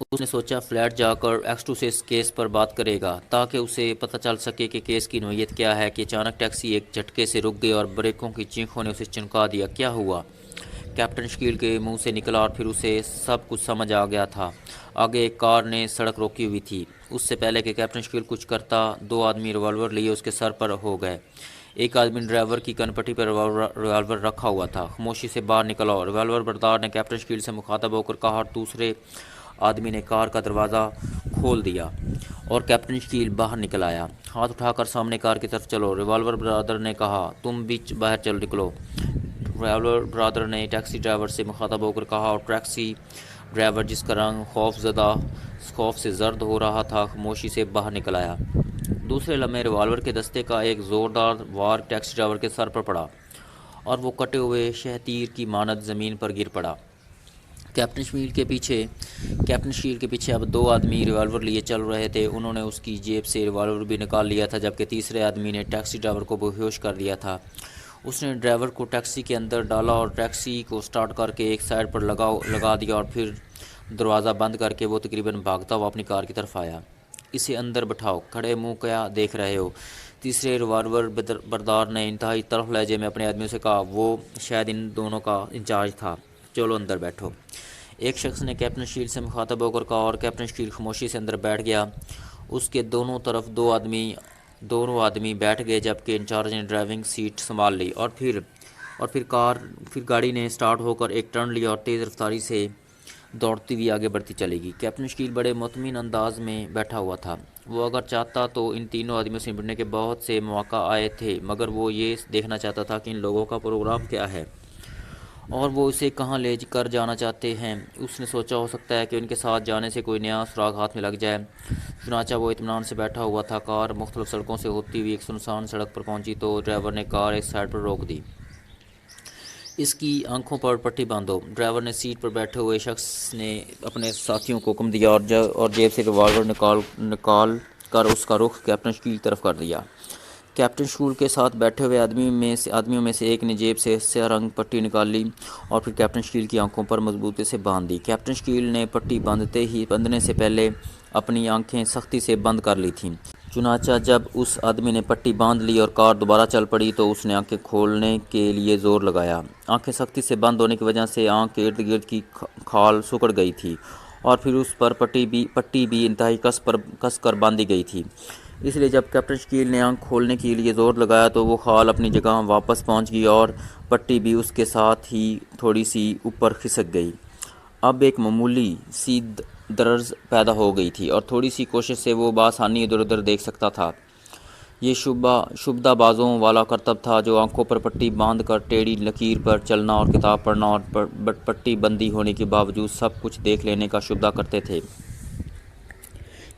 उसने सोचा फ्लैट जाकर एक्स2 से इस केस पर बात करेगा ताकि उसे पता चल सके कि केस की नोयत क्या है कि अचानक टैक्सी एक झटके से रुक गई और ब्रेकों की चीखों ने उसे चौंका दिया। क्या हुआ? कैप्टन शकील के मुंह से निकला और फिर उसे सब कुछ समझ आ गया था। आगे एक कार ने सड़क रोकी हुई थी। उससे पहले कि कैप्टन शकील कुछ करता, दो आदमी रिवॉल्वर लिए उसके सर पर हो गए। एक आदमी ड्राइवर की कनपट्टी पर रिवॉल्वर रखा हुआ था। खामोशी से बाहर निकला और रिवॉल्वर बरदार ने कैप्टन शकील से मुखातब होकर कहा और दूसरे आदमी ने कार का दरवाज़ा खोल दिया और कैप्टन शकील बाहर निकल आया। हाथ उठाकर सामने कार की तरफ चलो, रिवॉल्वर ब्रदर ने कहा। तुम बीच बाहर चल निकलो, रिवॉल्वर ब्रदर ने टैक्सी ड्राइवर से मुखातब होकर कहा और टैक्सी ड्राइवर, जिसका रंग खौफ से जर्द हो रहा था, खामोशी से बाहर निकल आया। दूसरे लम्हे रिवॉल्वर के दस्ते का एक ज़ोरदार वार टैक्सी ड्राइवर के सर पर पड़ा और वो कटे हुए शहतीर की मानद ज़मीन पर गिर पड़ा। कैप्टन शील के पीछे अब दो आदमी रिवॉल्वर लिए चल रहे थे। उन्होंने उसकी जेब से रिवॉल्वर भी निकाल लिया था, जबकि तीसरे आदमी ने टैक्सी ड्राइवर को बेहोश कर दिया था। उसने ड्राइवर को टैक्सी के अंदर डाला और टैक्सी को स्टार्ट करके एक साइड पर लगा दिया और फिर दरवाज़ा बंद करके वो तकरीबन भागता हुआ अपनी कार की तरफ आया। इसे अंदर बैठाओ, खड़े मुंह क्या देख रहे हो? तीसरे रिवॉल्वर बरदार ने इंतहाई तल्ख लहजे में अपने आदमियों से कहा। वो शायद इन दोनों का इंचार्ज था। चलो अंदर बैठो, एक शख्स ने कैप्टन शील से मुखातब होकर कहा और कैप्टन शील खामोशी से अंदर बैठ गया। उसके दोनों तरफ दोनों आदमी बैठ गए, जबकि इंचार्ज ने ड्राइविंग सीट संभाल ली और फिर गाड़ी ने स्टार्ट होकर एक टर्न लिया और तेज़ रफ्तारी से दौड़ती हुई आगे बढ़ती चलेगी। कैप्टन शकील बड़े मुतमिन अंदाज में बैठा हुआ था। वो अगर चाहता तो इन तीनों आदमियों से निपटने के बहुत से मौका आए थे, मगर वो ये देखना चाहता था कि इन लोगों का प्रोग्राम क्या है और वो इसे कहाँ ले कर जाना चाहते हैं। उसने सोचा हो सकता है कि उनके साथ जाने से कोई नया सुराग हाथ में लग जाए। चुनाचा वो इत्मीनान से बैठा हुआ था। कार मुख्तलिफ सड़कों से होती हुई एक सुनसान सड़क पर पहुंची तो ड्राइवर ने कार एक साइड पर रोक दी। इसकी आंखों पर पट्टी बांधो, ड्राइवर ने सीट पर बैठे हुए शख्स ने अपने साथियों को हुक्म दिया और जेब से रिवॉल्वर निकाल कर उसका रुख कैप्टन शकील की तरफ कर दिया। कैप्टन शकील के साथ बैठे हुए आदमियों में से एक ने जेब से स्याह रंग पट्टी निकाल ली और फिर कैप्टन शकील की आंखों पर मजबूती से बांध दी। कैप्टन शकील ने पट्टी बांधने से पहले अपनी आंखें सख्ती से बंद कर ली थीं। चुनाचा जब उस आदमी ने पट्टी बांध ली और कार दोबारा चल पड़ी तो उसने आंखें खोलने के लिए ज़ोर लगाया। आंखें सख्ती से बंद होने की वजह से आंख के इर्द गिर्द की खाल सिकुड़ गई थी और फिर उस पर पट्टी भी इंतहाई कस कर बांधी गई थी। इसलिए जब कैप्टन शकील ने आंख खोलने के लिए ज़ोर लगाया तो वो खाल अपनी जगह वापस पहुंच गई और पट्टी भी उसके साथ ही थोड़ी सी ऊपर खिसक गई। अब एक मामूली सी दर्ज पैदा हो गई थी और थोड़ी सी कोशिश से वो बासानी इधर उधर देख सकता था। ये शुबदा बाजों वाला करतब था जो आंखों पर पट्टी बांध कर टेढ़ी लकीर पर चलना और किताब पढ़ना और पट्टी बंदी होने के बावजूद सब कुछ देख लेने का शुबदा करते थे।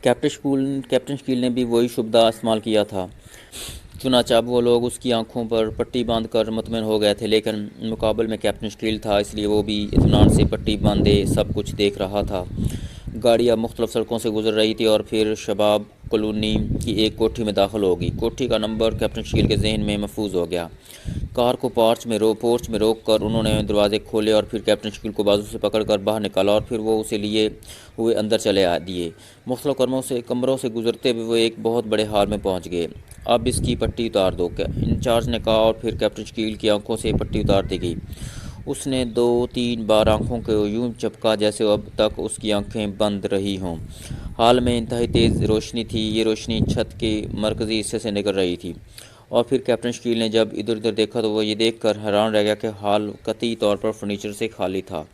कैप्टन शकील ने भी वही शुबदा इस्तेमाल किया था। चुनांचे अब वो लोग उसकी आंखों पर पट्टी बांधकर मुतमिन हो गए थे, लेकिन मुकाबले में कैप्टन शकील था, इसलिए वो भी इत्मीनान से पट्टी बांधे सब कुछ देख रहा था। गाड़ी अब मुख्तलिफ सड़कों से गुजर रही थी और फिर शबाब कॉलोनी की एक कोठी में दाखिल होगी। कोठी का नंबर कैप्टन शकील के जहन में महफूज हो गया। कार को पोर्च में रोक कर उन्होंने दरवाजे खोले और फिर कैप्टन शकील को बाजू से पकड़कर बाहर निकाला और फिर वो उसे लिए हुए अंदर चले दिए। मुख्तलिफ कमरों से गुजरते हुए वो एक बहुत बड़े हाल में पहुंच गए। अब इसकी पट्टी उतार दो, इंचार्ज ने कहा और फिर कैप्टन शकील की आंखों से पट्टी उतार दी गई। उसने 2-3 बार आंखों को यूं झपका जैसे अब तक उसकी आंखें बंद रही हों। हाल में इंतहाई तेज़ रोशनी थी। ये रोशनी छत के मरकज़ी हिस्से से निकल रही थी और फिर कैप्टन शकील ने जब इधर उधर देखा तो वह ये देखकर हैरान रह गया कि हाल कतई तौर पर फर्नीचर से खाली था।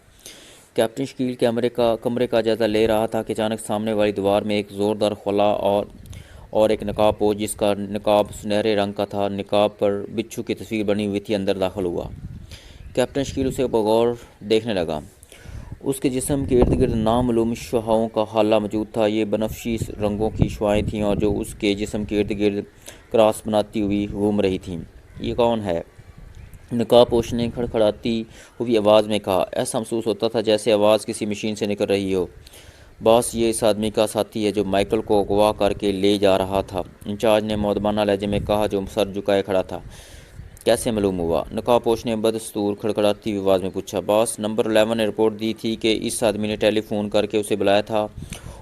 कैप्टन शकील कमरे का जायज़ा ले रहा था कि अचानक सामने वाली दीवार में एक ज़ोरदार खुला और एक नकाब पोश, जिसका नकाब सुनहरे रंग का था, नकाब पर बिच्छू की तस्वीर बनी हुई थी, अंदर दाखिल हुआ। कैप्टन शकील उसे बगौर देखने लगा। उसके जिस्म के इर्द गिर्द नामालूम शुआओं का हाला मौजूद था। ये बनफशी रंगों की शुआएँ थीं और जो उसके जिस्म के इर्द गिर्द क्रॉस बनाती हुई घूम रही थीं। ये कौन है? नकाबपोश ने खड़खड़ाती हुई आवाज़ में कहा। ऐसा महसूस होता था जैसे आवाज़ किसी मशीन से निकल रही हो। बॉस, ये इस आदमी का साथी है जो माइकल को अगवा करके ले जा रहा था, इंचार्ज ने मौदबाना लहजे में कहा, जो सर झुकाए खड़ा था। कैसे मालूम हुआ? नकाबपोश ने बदस्तूर खड़खड़ाती हुई आवाज़ में पूछा। बॉस, नंबर 11 ने रिपोर्ट दी थी कि इस आदमी ने टेलीफोन करके उसे बुलाया था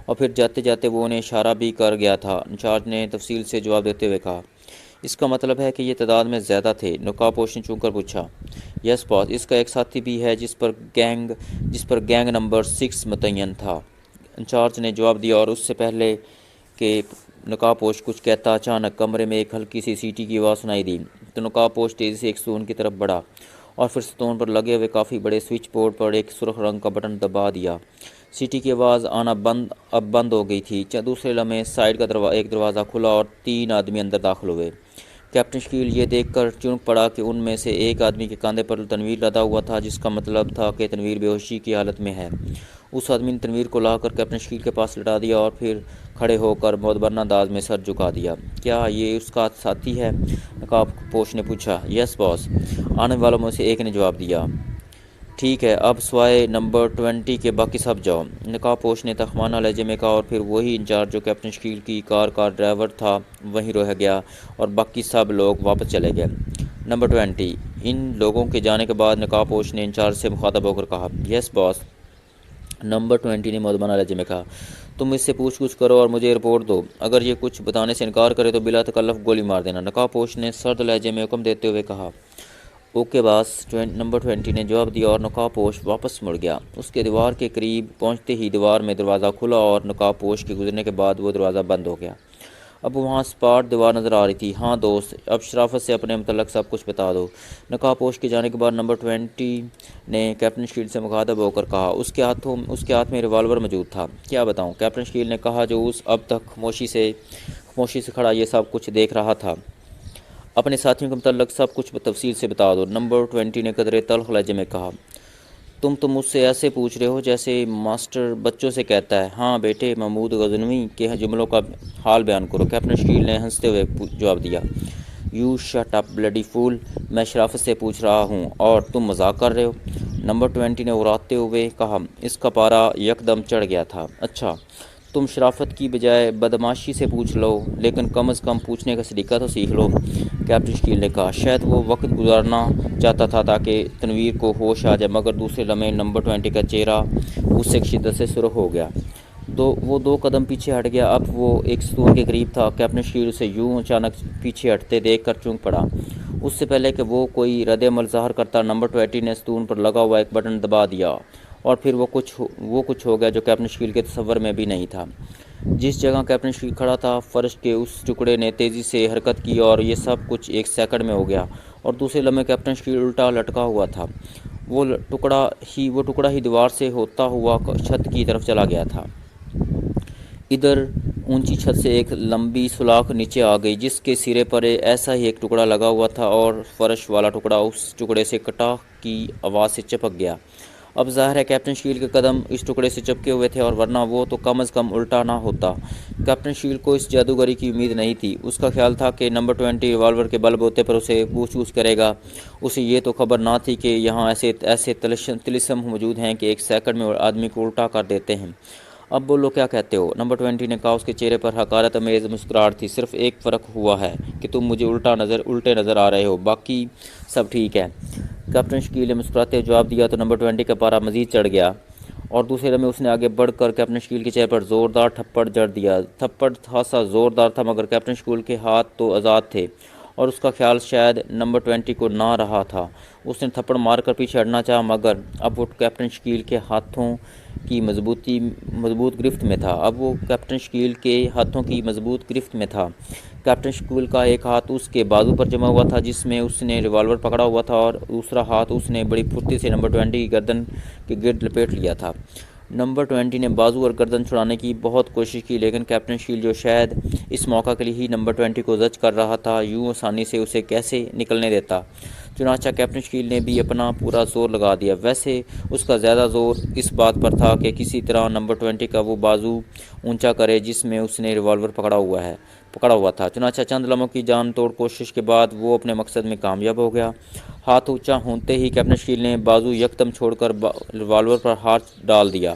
और फिर जाते जाते वो उन्हें इशारा भी कर गया था, इंचार्ज ने तफसील से जवाब देते हुए कहा। इसका मतलब है कि ये तादाद में ज़्यादा थे? नकाबपोश ने चूक कर पूछा। यस बॉस, इसका एक साथी भी है जिस पर गैंग नंबर 6 मुतय्यन था, इंचार्ज ने जवाब दिया। और उससे पहले कि नकाबपोश कुछ कहता, अचानक कमरे में एक हल्की सी सीटी की आवाज़ सुनाई दी। तो नकाबपोश तेज़ी से एक स्टोन की तरफ बढ़ा और फिर स्टोन पर लगे हुए काफ़ी बड़े स्विच बोर्ड पर एक सुर्ख रंग का बटन दबा दिया। सीटी की आवाज़ आना अब बंद हो गई थी। दूसरे लम्हे साइड का एक दरवाज़ा खुला और 3 आदमी अंदर दाखिल हुए। कैप्टन शकील ये देखकर चौंक पड़ा कि उनमें से एक आदमी के कंधे पर तनवीर लदा हुआ था, जिसका मतलब था कि तनवीर बेहोशी की हालत में है। उस आदमी ने तनवीर को लाकर कैप्टन शकील के पास लटा दिया और फिर खड़े होकर मोतबरना अंदाज में सर झुका दिया। क्या ये उसका साथी है? नकाबपोश ने पूछा। यस बॉस, आने वालों में से एक ने जवाब दिया। ठीक है, अब स्वाए नंबर 20 के बाकी सब जाओ, नकाबपोश ने तखमाना लहजे में कहा। और फिर वही इंचार्ज जो कैप्टन शकील की कार का ड्राइवर था वहीं रह गया और बाकी सब लोग वापस चले गए। नंबर 20। इन लोगों के जाने के बाद नकाबपोश ने इंचार्ज से मुखातब होकर कहा। यस बॉस, नंबर 20 ने मुअद्दबना लहजे में कहा। तुम इससे पूछ करो और मुझे रिपोर्ट दो। अगर ये कुछ बताने से इनकार करे तो बिला तकल्लुफ़ गोली मार देना, नकाबपोश ने सर्द लहजे में हुक्म देते हुए कहा। ओके बॉस, नंबर 20 ने जवाब दिया और नकाबपोश वापस मुड़ गया। उसके दीवार के करीब पहुंचते ही दीवार में दरवाज़ा खुला और नकाबपोश के गुजरने के बाद वो दरवाज़ा बंद हो गया। अब वहाँ सपाट दीवार नज़र आ रही थी। हाँ दोस्त, अब शराफत से अपने मतलब सब कुछ बता दो, नकाबपोश के जाने के बाद नंबर 20 ने कैप्टन शकील से मुखातब होकर कहा। उसके हाथ में रिवाल्वर मौजूद था। क्या बताऊँ? कैप्टन शकील ने कहा, जो उस अब तक खामोशी से खड़ा ये सब कुछ देख रहा था। अपने साथियों के मतलब सब कुछ तफसील से बता दो, नंबर 20 ने कदरे तल्ख लहजे में कहा। तुम तो मुझसे ऐसे पूछ रहे हो जैसे मास्टर बच्चों से कहता है। हाँ बेटे, महमूद गजनवी के जुमलों का हाल बयान करो, कैप्टन शकील ने हंसते हुए जवाब दिया। You shut up bloody fool, मैं शराफत से पूछ रहा हूँ और तुम मजाक कर रहे हो, नंबर 20 ने उड़ाते हुए कहा। इसका पारा यकदम चढ़ गया था। अच्छा, तुम शराफत की बजाय बदमाशी से पूछ लो, लेकिन कम से कम पूछने का सलीका तो सीख लो, कैप्टन शकील ने कहा। शायद वो वक्त गुजारना चाहता था ताकि तनवीर को होश आ जाए, मगर दूसरे लम्हे नंबर 20 का चेहरा उससे शिद्दत से सुर्ख हो गया। वो 2 कदम पीछे हट गया। अब वो एक स्टूल के करीब था। कैप्टन शकील उसे यूं अचानक पीछे हटते देख कर चौंक पड़ा। उससे पहले कि वो कोई रद्द-ए-अमल ज़ाहिर करता, नंबर 20 ने स्टूल पर लगा हुआ एक बटन दबा दिया और फिर वो कुछ हो गया जो कैप्टन शकील के तसव्वुर में भी नहीं था। जिस जगह कैप्टन शकील खड़ा था, फर्श के उस टुकड़े ने तेज़ी से हरकत की और ये सब कुछ 1 सेकंड में हो गया। और दूसरे लम्हे कैप्टन शकील उल्टा लटका हुआ था। वो टुकड़ा ही दीवार से होता हुआ छत की तरफ चला गया था। इधर ऊंची छत से एक लंबी सुलाख नीचे आ गई, जिसके सिरे पर ऐसा ही एक टुकड़ा लगा हुआ था और फर्श वाला टुकड़ा उस टुकड़े से कटा की आवाज़ से चिपक गया। अब ज़ाहिर है कैप्टन शकील के कदम इस टुकड़े से चिपके हुए थे, और वरना वो तो कम से कम उल्टा ना होता। कैप्टन शकील को इस जादूगरी की उम्मीद नहीं थी। उसका ख्याल था कि नंबर 20 रिवाल्वर के बलबूते पर उसे पूछ करेगा। उसे ये तो खबर ना थी कि यहाँ ऐसे तिलिस्म मौजूद हैं कि 1 सेकंड में आदमी को उल्टा कर देते हैं। अब बोलो, क्या कहते हो, नंबर 20 ने कहा। उसके चेहरे पर हकारत अमेज़ मुस्कुराहट थी। सिर्फ एक फ़र्क हुआ है कि तुम मुझे उल्टे नज़र आ रहे हो, बाकी सब ठीक है, कैप्टन शकील ने मुस्कुराते हुए जवाब दिया। तो नंबर 20 का पारा मज़ीद चढ़ गया और दूसरे लम्हे उसने आगे बढ़कर कैप्टन शकील के चेहरे पर ज़ोरदार थप्पड़ जड़ दिया। थप्पड़ खासा ज़ोरदार था, मगर कैप्टन शकील के हाथ तो आज़ाद थे और उसका ख्याल शायद नंबर 20 को ना रहा था। उसने थप्पड़ मारकर पीछे हटना चाहा, मगर अब वो कैप्टन शकील के हाथों की मजबूत गिरफ्त में था। कैप्टन शकील का एक हाथ उसके बाजू पर जमा हुआ था, जिसमें उसने रिवाल्वर पकड़ा हुआ था, और दूसरा हाथ उसने बड़ी फुर्ती से नंबर 20 की गर्दन के गिर्द लपेट लिया था। नंबर 20 ने बाजू और गर्दन छुड़ाने की बहुत कोशिश की, लेकिन कैप्टन शकील, जो शायद इस मौका के लिए ही नंबर 20 को जज कर रहा था, यूं आसानी से उसे कैसे निकलने देता। चुनांचे कैप्टन शकील ने भी अपना पूरा जोर लगा दिया। वैसे उसका ज़्यादा जोर इस बात पर था कि किसी तरह नंबर 20 का वो बाजू ऊंचा करे जिसमें उसने रिवॉल्वर पकड़ा हुआ था। चुनांचे चंद लम्हों की जान तोड़ कोशिश के बाद वो अपने मकसद में कामयाब हो गया। हाथ ऊंचा होते ही कैप्टन शकील ने बाजू यकदम छोड़कर रिवॉल्वर पर हाथ डाल दिया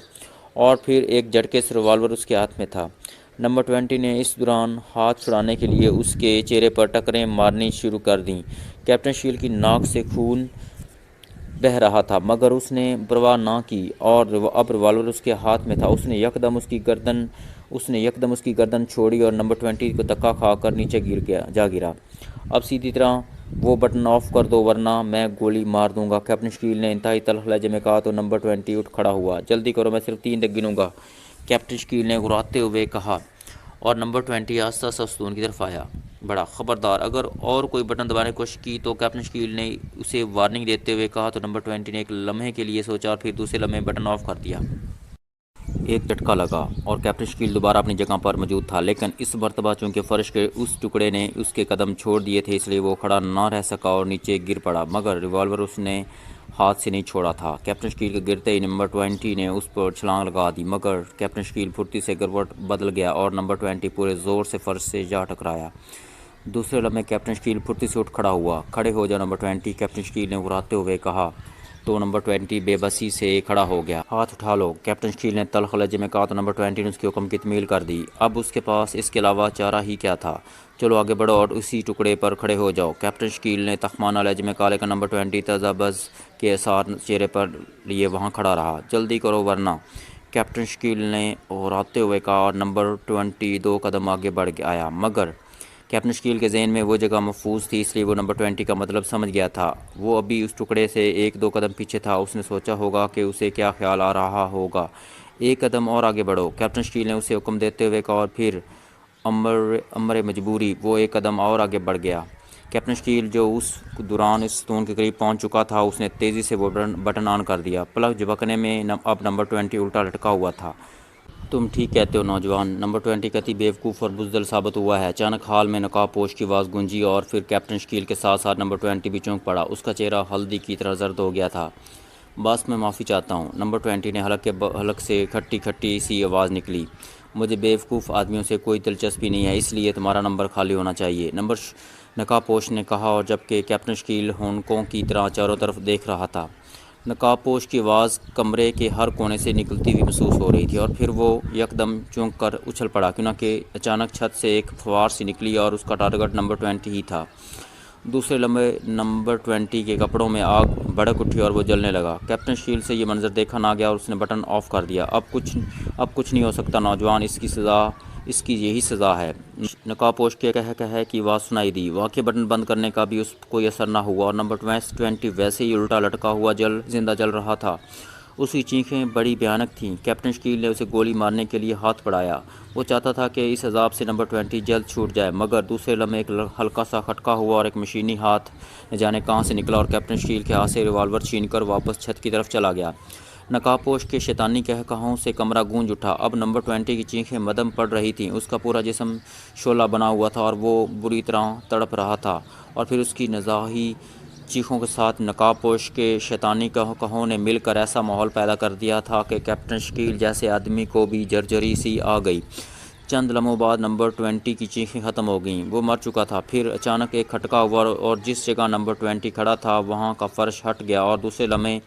और फिर एक झटके से रिवॉल्वर उसके हाथ में था। नंबर 20 ने इस दौरान हाथ छुड़ाने के लिए उसके चेहरे पर टक्करें मारनी शुरू कर दीं। कैप्टन शील की नाक से खून बह रहा था, मगर उसने परवाह न की और अब रिवॉल्वर उसके हाथ में था। उसने यकदम उसकी गर्दन छोड़ी और नंबर 20 को धक्का खाकर नीचे गिरा। अब सीधी तरह वो बटन ऑफ कर दो वरना मैं गोली मार दूंगा, कैप्टन शकील ने इंतहाई तल्ख लहजे में कहा। तो नंबर 20 उठ खड़ा हुआ। जल्दी करो, मैं सिर्फ 3 तक गिनूंगा, कैप्टन शकील ने घुराते हुए कहा और नंबर 20 आस्ता आस्ता स्तून की तरफ आया। बड़ा खबरदार, अगर और कोई बटन दबाने की कोशिश की तो कैप्टन शकील ने उसे वार्निंग देते हुए कहा। तो नंबर 20 ने एक लम्हे के लिए सोचा और फिर दूसरे लम्हे बटन ऑफ कर दिया। एक झटका लगा और कैप्टन शकील दोबारा अपनी जगह पर मौजूद था, लेकिन इस मरतबा चूंकि फर्श के उस टुकड़े ने उसके कदम छोड़ दिए थे, इसलिए वो खड़ा न रह सका और नीचे गिर पड़ा, मगर रिवॉल्वर उसने हाथ से नहीं छोड़ा था। कैप्टन शकील के गिरते ही नंबर 20 ने उस पर छलांग लगा दी, मगर कैप्टन शकील फुर्ती से गिरवट बदल गया और नंबर 20 पूरे ज़ोर से फर्श से जा टकराया। दूसरे लम्हे कैप्टन शकील फुर्ती से उठ खड़ा हुआ। खड़े हो जाओ नंबर 20, कैप्टन शकील ने घुराते हुए कहा। तो नंबर 20 बेबसी से खड़ा हो गया। हाथ उठा लो, कैप्टन शकील ने तल्ख लहजे में कहा। तो नंबर 20 ने उसके हुक्म की तमील कर दी। अब उसके पास इसके अलावा चारा ही क्या था। चलो आगे बढ़ो और उसी टुकड़े पर खड़े हो जाओ, कैप्टन शकील ने तखमाना लहजे में कहा, लेकिन नंबर 20 तजाबज़ के आसार चेहरे पर लिए वहाँ खड़ा रहा। जल्दी करो वरना, कैप्टन शकील ने घुराते हुए कहा और नंबर 20 2 कदम आगे बढ़ आया, मगर कैप्टन शकील के जहन में वो जगह महफूज थी, इसलिए वो नंबर 20 का मतलब समझ गया था। वो अभी उस टुकड़े से 1-2 कदम पीछे था। उसने सोचा होगा कि उसे क्या ख्याल आ रहा होगा। 1 कदम और आगे बढ़ो, कैप्टन शकील ने उसे हुक्म देते हुए कहा और फिर अमर मजबूरी वो 1 कदम और आगे बढ़ गया। कैप्टन शकील जो उस दौरान इस स्टोन के करीब पहुंच चुका था, उसने तेज़ी से वो बटन ऑन कर दिया। पलक झपकने में अब नंबर 20 उल्टा लटका हुआ था। तुम ठीक कहते हो नौजवान, नंबर 20 कति बेवकूफ़ और बुज़दिल साबित हुआ है। अचानक हाल में नकाब पोश की आवाज़ गूंजी और फिर कैप्टन शकील के साथ साथ नंबर 20 भी चौंक पड़ा। उसका चेहरा हल्दी की तरह जर्द हो गया था। बस मैं माफ़ी चाहता हूँ, नंबर 20 ने हलक से खट्टी खट्टी सी आवाज़ निकली। मुझे बेवकूफ़ आदमियों से कोई दिलचस्पी नहीं है, इसलिए तुम्हारा नंबर खाली होना चाहिए, नकाब पोश ने कहा, और जबकि कैप्टन शकील होंकों की तरह चारों तरफ देख रहा था। नकाबपोश की आवाज़ कमरे के हर कोने से निकलती हुई महसूस हो रही थी और फिर वो यकदम चौंक कर उछल पड़ा, क्योंकि अचानक छत से एक फवार सी निकली और उसका टारगेट नंबर 20 ही था। दूसरे लम्हे नंबर 20 के कपड़ों में आग भड़क उठी और वो जलने लगा। कैप्टन शकील से ये मंजर देखा ना गया और उसने बटन ऑफ कर दिया। अब कुछ नहीं हो सकता नौजवान, इसकी यही सज़ा है। नकाबपोश के कह की आवाज़ सुनाई दी। वाकई बटन बंद करने का भी उस कोई असर ना हुआ और नंबर 20 वैसे ही उल्टा लटका हुआ जिंदा जल रहा था। उसकी चीखें बड़ी भयानक थीं। कैप्टन शकील ने उसे गोली मारने के लिए हाथ बढ़ाया। वो चाहता था कि इस अजाब से नंबर 20 जल्द छूट जाए, मगर दूसरे लम्हे एक हल्का सा खटका हुआ और एक मशीनी हाथ न जाने कहाँ से निकला और कैप्टन शकील के हाथ से रिवॉल्वर छीनकर वापस छत की तरफ चला गया। नकाबपोश के शैतानी कहकहों से कमरा गूंज उठा। अब नंबर 20 की चीखें मदम पड़ रही थीं। उसका पूरा जिस्म शोला बना हुआ था और वो बुरी तरह तड़प रहा था। और फिर उसकी नज़ाही चीखों के साथ नकाबपोश के शैतानी कहकहों ने मिलकर ऐसा माहौल पैदा कर दिया था कि कैप्टन शकील जैसे आदमी को भी जर्जरी सी आ गई। चंद लम्हों बाद नंबर 20 की चीखें ख़त्म हो गईं। वो मर चुका था। फिर अचानक एक खटका हुआ और जिस जगह नंबर 20 खड़ा था वहाँ का फ़र्श हट गया और दूसरे लम्हे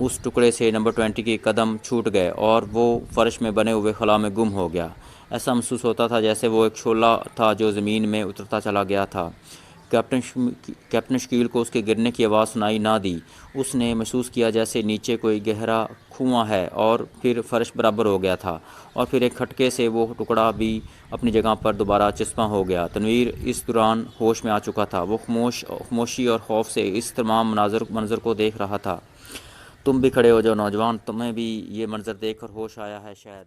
उस टुकड़े से नंबर 20 के कदम छूट गए और वो फ़र्श में बने हुए खला में गुम हो गया। ऐसा महसूस होता था जैसे वो एक शोला था जो ज़मीन में उतरता चला गया था। कैप्टन शकील को उसके गिरने की आवाज़ सुनाई ना दी। उसने महसूस किया जैसे नीचे कोई गहरा कुआं है और फिर फ़र्श बराबर हो गया था और फिर एक खटके से वो टुकड़ा भी अपनी जगह पर दोबारा चस्पा हो गया। तनवीर इस दौरान होश में आ चुका था। वो खामोशी और खौफ से इस तमाम मंजर को देख रहा था। तुम भी खड़े हो जाओ नौजवान, तुम्हें भी ये मंजर देखकर होश आया है शायद।